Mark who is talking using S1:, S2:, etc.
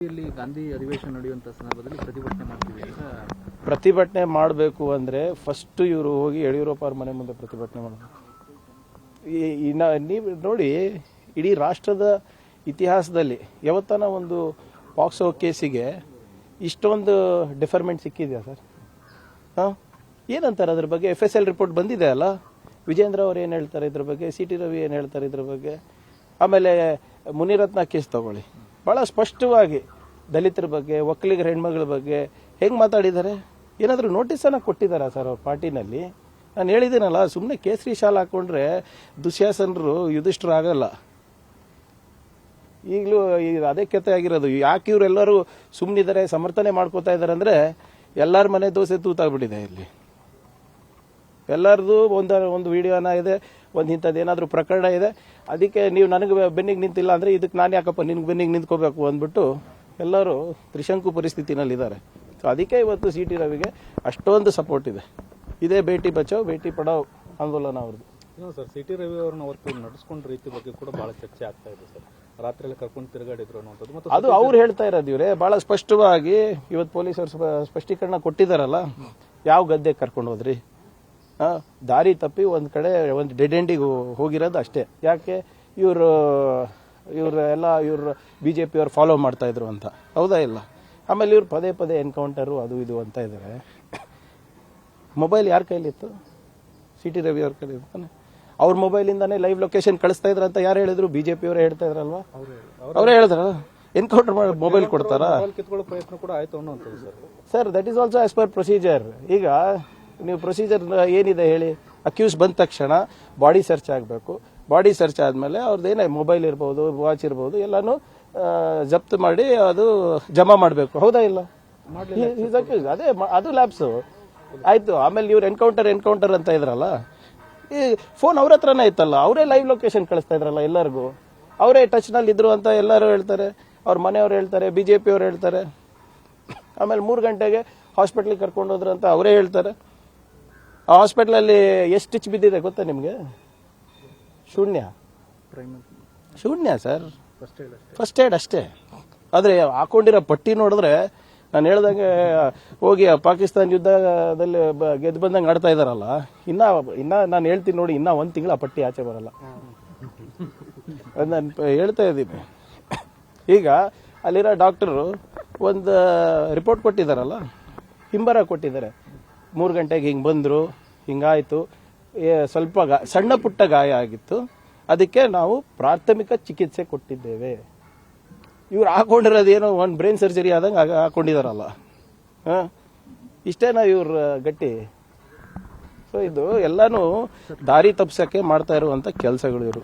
S1: ಇಲ್ಲಿ ಗಾಂಧಿ ಅಧಿವೇಶನ ನಡೆಯುವಂತ ಸಂದರ್ಭದಲ್ಲಿ ಪ್ರತಿಭಟನೆ ಮಾಡ್ತೀವಿ ಅಂತ.
S2: ಪ್ರತಿಭಟನೆ ಮಾಡಬೇಕು ಅಂದ್ರೆ ಫಸ್ಟ್ ಇವರು ಹೋಗಿ ಯಡಿಯೂರಪ್ಪ ಅವ್ರ ಮನೆ ಮುಂದೆ ಪ್ರತಿಭಟನೆ ಮಾಡಬೇಕು. ನೀವು ನೋಡಿ, ಇಡೀ ರಾಷ್ಟ್ರದ ಇತಿಹಾಸದಲ್ಲಿ ಯಾವತ್ತನ ಒಂದು ಪಾಕ್ಸೋ ಕೇಸಿಗೆ ಇಷ್ಟೊಂದು ಡಿಫರ್ಮೆಂಟ್ ಸಿಕ್ಕಿದೆಯಾ ಸರ್? ಏನಂತಾರೆ ಅದ್ರ ಬಗ್ಗೆ? FSL ರಿಪೋರ್ಟ್ ಬಂದಿದೆ ಅಲ್ಲ. ವಿಜೇಂದ್ರ ಅವ್ರು ಏನು ಹೇಳ್ತಾರೆ ಇದ್ರ ಬಗ್ಗೆ, CT ರವಿ ಏನು ಹೇಳ್ತಾರೆ ಇದ್ರ ಬಗ್ಗೆ. ಆಮೇಲೆ ಮುನಿರತ್ನ ಕೇಸ್ ತಗೊಳ್ಳಿ, ಬಹಳ ಸ್ಪಷ್ಟವಾಗಿ ದಲಿತರ ಬಗ್ಗೆ, ಒಕ್ಕಲಿಗರ ಹೆಣ್ಮಗಳ ಬಗ್ಗೆ ಹೆಂಗೆ ಮಾತಾಡಿದ್ದಾರೆ. ಏನಾದರೂ ನೋಟಿಸನ್ನು ಕೊಟ್ಟಿದ್ದಾರಾ ಸರ್ ಅವ್ರ ಪಾರ್ಟಿನಲ್ಲಿ? ನಾನು ಹೇಳಿದ್ದೀನಲ್ಲ, ಸುಮ್ಮನೆ ಕೇಸರಿ ಶಾಲ್ ಹಾಕೊಂಡ್ರೆ ದುಶ್ಯಾಸನರು ಯುಧಿಷ್ಠರು ಆಗಲ್ಲ. ಈಗಲೂ ಅದೇ ಕತೆ ಆಗಿರೋದು. ಯಾಕೆ ಇವರೆಲ್ಲರೂ ಸುಮ್ಮನಿದ್ದಾರೆ, ಸಮರ್ಥನೆ ಮಾಡ್ಕೋತಾ ಇದ್ದಾರೆ ಅಂದರೆ ಎಲ್ಲರ ಮನೆ ದೋಸೆ ತೂತಾಗ್ಬಿಟ್ಟಿದೆ. ಇಲ್ಲಿ ಎಲ್ಲರದು ಒಂದು ವಿಡಿಯೋನ ಇದೆ, ಒಂದು ಇಂಥದ್ದೇನಾದರೂ ಪ್ರಕರಣ ಇದೆ. ಅದಕ್ಕೆ ನೀವು ನನಗೆ ಬೆನ್ನಿಗೆ ನಿಂತಿಲ್ಲ ಅಂದರೆ ಇದಕ್ಕೆ ನಾನು ಯಾಕಪ್ಪ ನಿನ್ಗೆ ಬೆನ್ನಿಗೆ ನಿಂತ್ಕೋಬೇಕು ಅಂದ್ಬಿಟ್ಟು ಎಲ್ಲರೂ ತ್ರಿಶಂಕು ಪರಿಸ್ಥಿತಿನಲ್ಲಿದ್ದಾರೆ. ಸೊ ಅದಕ್ಕೆ ಇವತ್ತು CT ರವಿಗೆ ಅಷ್ಟೊಂದು ಸಪೋರ್ಟ್ ಇದೆ. ಇದೇ ಬೇಟಿ ಬಚಾವ್ ಬೇಟಿ ಪಡಾವ್ ಆಂದೋಲನ ಅವ್ರದ್ದು.
S1: ಸರ್, CT ರವಿ ಅವ್ರನ್ನ ಅವತ್ತು ನಡೆಸ್ಕೊಂಡ ರೀತಿ ಬಗ್ಗೆ ಕೂಡ ಬಹಳ ಚರ್ಚೆ ಆಗ್ತಾ ಇದೆ ಸರ್. ರಾತ್ರಿ ಎಲ್ಲ ಕರ್ಕೊಂಡು ತಿರುಗಾಡಿದ್ರು ಅನ್ನೋದು
S2: ಅದು ಅವ್ರು ಹೇಳ್ತಾ ಇರೋದು. ಇವರೇ ಬಹಳ ಸ್ಪಷ್ಟವಾಗಿ ಇವತ್ತು ಪೊಲೀಸರು ಸ್ಪಷ್ಟೀಕರಣ ಕೊಟ್ಟಿದ್ದಾರಲ್ಲ, ಯಾವ ಗದ್ದೆ ಕರ್ಕೊಂಡು ಹೋದ್ರಿ, ದಾರಿ ತಪ್ಪಿ ಒಂದ್ ಕಡೆ ಒಂದು ಡೆಡ್ ಎಂಡಿಗೆ ಹೋಗಿರೋದು ಅಷ್ಟೇ. ಯಾಕೆ ಇವರು BJP ಅವ್ರು ಫಾಲೋ ಮಾಡ್ತಾ ಇದ್ರು ಅಂತ, ಹೌದಾ ಇಲ್ಲ? ಆಮೇಲೆ ಇವ್ರು ಪದೇ ಪದೇ ಎನ್ಕೌಂಟರು ಅದು ಇದು ಅಂತ ಇದ್ದಾರೆ. ಮೊಬೈಲ್ ಯಾರ ಕೈಲಿತ್ತು? CT ರವಿ ಅವ್ರ ಕೈಲಿ ಇರ್ತಾನೆ. ಅವ್ರ ಮೊಬೈಲಿಂದಾನೇ ಲೈವ್ ಲೊಕೇಶನ್ ಕಳಿಸ್ತಾ ಇದ್ರ ಅಂತ ಯಾರು ಹೇಳಿದ್ರು? BJP ಅವರೇ ಹೇಳ್ತಾ ಇದ್ರಲ್ವಾ? ಅವರೇ ಹೇಳಿದ್ರ ಎನ್ಕೌಂಟರ್ ಮಾಡಿ ಮೊಬೈಲ್ ಕೊಡ್ತಾರಾ?
S1: ಕಿತ್ಕೊಳ್ಳೋ ಪ್ರಯತ್ನ ಕೂಡ ಆಯ್ತು ಅನ್ನೋದು
S2: sir. That is also as per procedure. ಈಗ ನೀವು ಪ್ರೊಸೀಜರ್ ಏನಿದೆ ಹೇಳಿ? ಅಕ್ಯೂಸ್ ಬಂದ ತಕ್ಷಣ ಬಾಡಿ ಸರ್ಚ್ ಆಗಬೇಕು. ಬಾಡಿ ಸರ್ಚ್ ಆದ್ಮೇಲೆ ಅವ್ರದ್ದೇನೇ ಮೊಬೈಲ್ ಇರ್ಬೋದು, ವಾಚ್ ಇರ್ಬೋದು, ಎಲ್ಲಾನು ಜಪ್ತು ಮಾಡಿ ಅದು ಜಮಾ ಮಾಡಬೇಕು, ಹೌದಾ ಇಲ್ಲ? ಅದೇ ಅದು ಲ್ಯಾಬ್ಸ್ ಆಯ್ತು. ಆಮೇಲೆ ಇವ್ರು ಎನ್ಕೌಂಟರ್ ಅಂತ ಇದ್ರಲ್ಲ, ಈ ಫೋನ್ ಅವ್ರ ಹತ್ರನೇ ಇತ್ತಲ್ಲ, ಅವರೇ ಲೈವ್ ಲೊಕೇಶನ್ ಕಳಿಸ್ತಾ ಇದ್ರಲ್ಲ ಎಲ್ಲರಿಗೂ. ಅವರೇ ಟಚ್ ನಲ್ಲಿ ಇದ್ರು ಅಂತ ಎಲ್ಲರೂ ಹೇಳ್ತಾರೆ, ಅವ್ರ ಮನೆಯವ್ರು ಹೇಳ್ತಾರೆ, BJP ಅವ್ರು ಹೇಳ್ತಾರೆ. ಆಮೇಲೆ 3 ಗಂಟೆಗೆ ಹಾಸ್ಪಿಟ್ಲಿಗೆ ಕರ್ಕೊಂಡು ಹೋದ್ರು ಅಂತ ಅವರೇ ಹೇಳ್ತಾರೆ. ಆ ಹಾಸ್ಪಿಟ್ಲಲ್ಲಿ ಎಷ್ಟು ಸ್ಟಿಚ್ ಬಿದ್ದಿದೆ ಗೊತ್ತಾ ನಿಮಗೆ? ಶೂನ್ಯ ಸರ್. ಫಸ್ಟ್ ಏಡ್ ಅಷ್ಟೇ. ಆದರೆ ಹಾಕೊಂಡಿರೋ ಪಟ್ಟಿ ನೋಡಿದ್ರೆ ನಾನು ಹೇಳ್ದಂಗೆ ಹೋಗಿ ಪಾಕಿಸ್ತಾನ ಯುದ್ಧದಲ್ಲಿ ಗೆದ್ದು ಬಂದಂಗೆ ಆಡ್ತಾ ಇದಾರಲ್ಲ. ಇನ್ನ ನಾನು ಹೇಳ್ತೀನಿ ನೋಡಿ, ಇನ್ನ 1 ತಿಂಗಳು ಆ ಪಟ್ಟಿ ಆಚೆ ಬರಲ್ಲ. ನಾನು ಹೇಳ್ತಾ ಇದ್ದೀನಿ. ಈಗ ಅಲ್ಲಿರೋ ಡಾಕ್ಟರು ಒಂದು ರಿಪೋರ್ಟ್ ಕೊಟ್ಟಿದ್ದಾರಲ್ಲ, ಹಿಂಬರ ಕೊಟ್ಟಿದ್ದಾರೆ. 3 ಗಂಟೆಗೆ ಹಿಂಗೆ ಬಂದರು, ಹಿಂಗಾಯ್ತು, ಸ್ವಲ್ಪ ಸಣ್ಣ ಪುಟ್ಟ ಗಾಯ ಆಗಿತ್ತು, ಅದಕ್ಕೆ ನಾವು ಪ್ರಾಥಮಿಕ ಚಿಕಿತ್ಸೆ ಕೊಟ್ಟಿದ್ದೇವೆ. ಇವ್ರು ಹಾಕೊಂಡಿರೋದೇನೋ ಒಂದು ಬ್ರೈನ್ ಸರ್ಜರಿ ಆದಂಗೆ ಹಾಕೊಂಡಿದಾರಲ್ಲ. ಇಷ್ಟೇನಾ ಇವ್ರ ಗಟ್ಟಿ? ಸೊ ಇದು ಎಲ್ಲಾನು ದಾರಿ ತಪ್ಪಿಸಕ್ಕೆ ಮಾಡ್ತಾ ಇರುವಂತ ಕೆಲಸಗಳು ಇವರು.